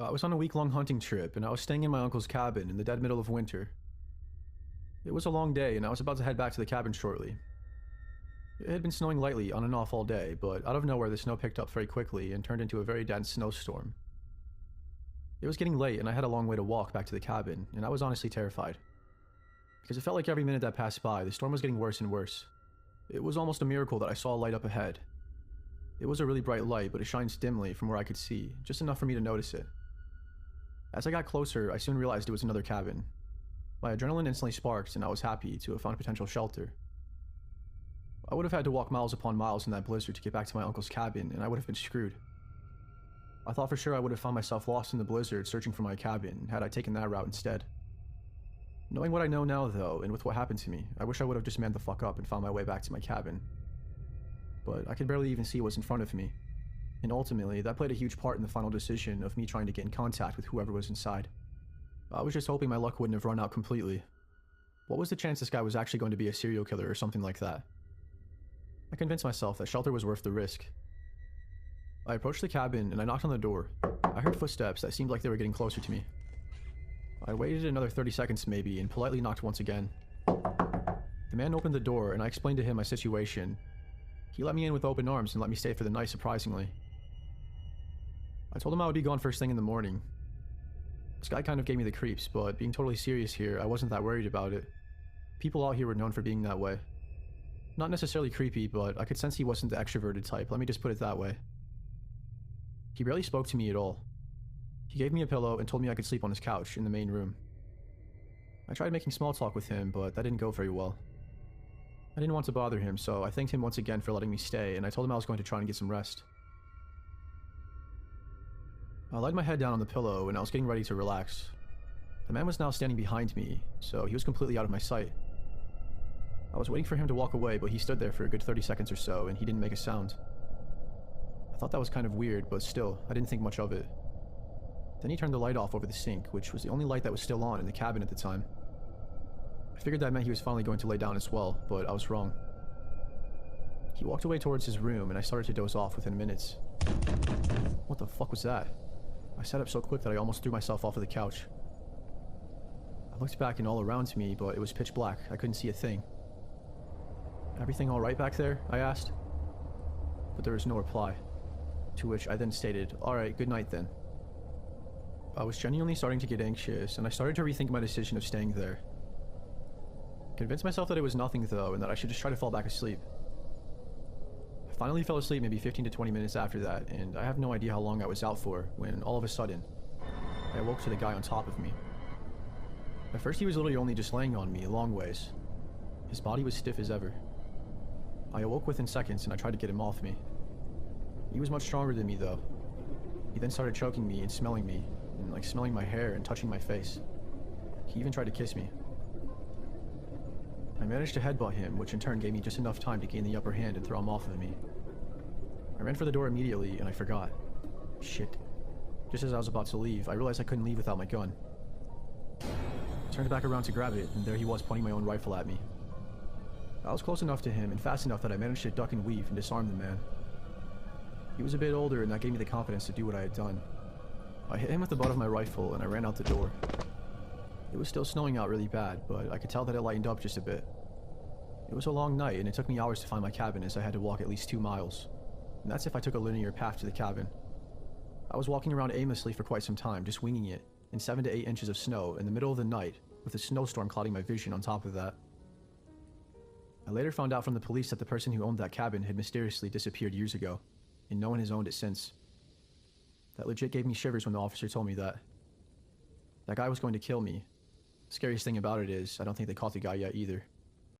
I was on a week-long hunting trip, and I was staying in my uncle's cabin in the dead middle of winter. It was a long day, and I was about to head back to the cabin shortly. It had been snowing lightly on and off all day, but out of nowhere the snow picked up very quickly and turned into a very dense snowstorm. It was getting late, and I had a long way to walk back to the cabin, and I was honestly terrified. Because it felt like every minute that passed by, the storm was getting worse and worse. It was almost a miracle that I saw a light up ahead. It was a really bright light, but it shines dimly from where I could see, just enough for me to notice it. As I got closer, I soon realized it was another cabin. My adrenaline instantly sparked, and I was happy to have found potential shelter. I would have had to walk miles upon miles in that blizzard to get back to my uncle's cabin, and I would have been screwed. I thought for sure I would have found myself lost in the blizzard searching for my cabin had I taken that route instead. Knowing what I know now, though, and with what happened to me, I wish I would have just manned the fuck up and found my way back to my cabin. But I could barely even see what was in front of me. And ultimately, that played a huge part in the final decision of me trying to get in contact with whoever was inside. I was just hoping my luck wouldn't have run out completely. What was the chance this guy was actually going to be a serial killer or something like that? I convinced myself that shelter was worth the risk. I approached the cabin and I knocked on the door. I heard footsteps that seemed like they were getting closer to me. I waited another 30 seconds maybe and politely knocked once again. The man opened the door and I explained to him my situation. He let me in with open arms and let me stay for the night, surprisingly. I told him I would be gone first thing in the morning. This guy kind of gave me the creeps, but being totally serious here, I wasn't that worried about it. People out here were known for being that way. Not necessarily creepy, but I could sense he wasn't the extroverted type, let me just put it that way. He barely spoke to me at all. He gave me a pillow and told me I could sleep on his couch in the main room. I tried making small talk with him, but that didn't go very well. I didn't want to bother him, so I thanked him once again for letting me stay, and I told him I was going to try and get some rest. I laid my head down on the pillow and I was getting ready to relax. The man was now standing behind me, so he was completely out of my sight. I was waiting for him to walk away, but he stood there for a good 30 seconds or so, and he didn't make a sound. I thought that was kind of weird, but still, I didn't think much of it. Then he turned the light off over the sink, which was the only light that was still on in the cabin at the time. I figured that meant he was finally going to lay down as well, but I was wrong. He walked away towards his room, and I started to doze off within minutes. What the fuck was that? I sat up so quick that I almost threw myself off of the couch. I looked back and all around me, but it was pitch black. I couldn't see a thing. Everything all right back there? I asked. But there was no reply. To which I then stated, "Alright, good night then." I was genuinely starting to get anxious, and I started to rethink my decision of staying there. Convinced myself that it was nothing though, and that I should just try to fall back asleep. I finally fell asleep maybe 15 to 20 minutes after that, and I have no idea how long I was out for, when all of a sudden, I awoke to the guy on top of me. At first he was literally only just laying on me a long ways. His body was stiff as ever. I awoke within seconds and I tried to get him off me. He was much stronger than me though. He then started choking me and smelling me, and like smelling my hair and touching my face. He even tried to kiss me. I managed to headbutt him, which in turn gave me just enough time to gain the upper hand and throw him off of me. I ran for the door immediately and I forgot. Shit. Just as I was about to leave, I realized I couldn't leave without my gun. I turned back around to grab it, and there he was pointing my own rifle at me. I was close enough to him and fast enough that I managed to duck and weave and disarm the man. He was a bit older, and that gave me the confidence to do what I had done. I hit him with the butt of my rifle and I ran out the door. It was still snowing out really bad, but I could tell that it lightened up just a bit. It was a long night, and it took me hours to find my cabin as I had to walk at least 2 miles. And that's if I took a linear path to the cabin. I was walking around aimlessly for quite some time, just winging it, in 7 to 8 inches of snow in the middle of the night, with a snowstorm clouding my vision on top of that. I later found out from the police that the person who owned that cabin had mysteriously disappeared years ago, and no one has owned it since. That legit gave me shivers when the officer told me that. That guy was going to kill me. The scariest thing about it is, I don't think they caught the guy yet either.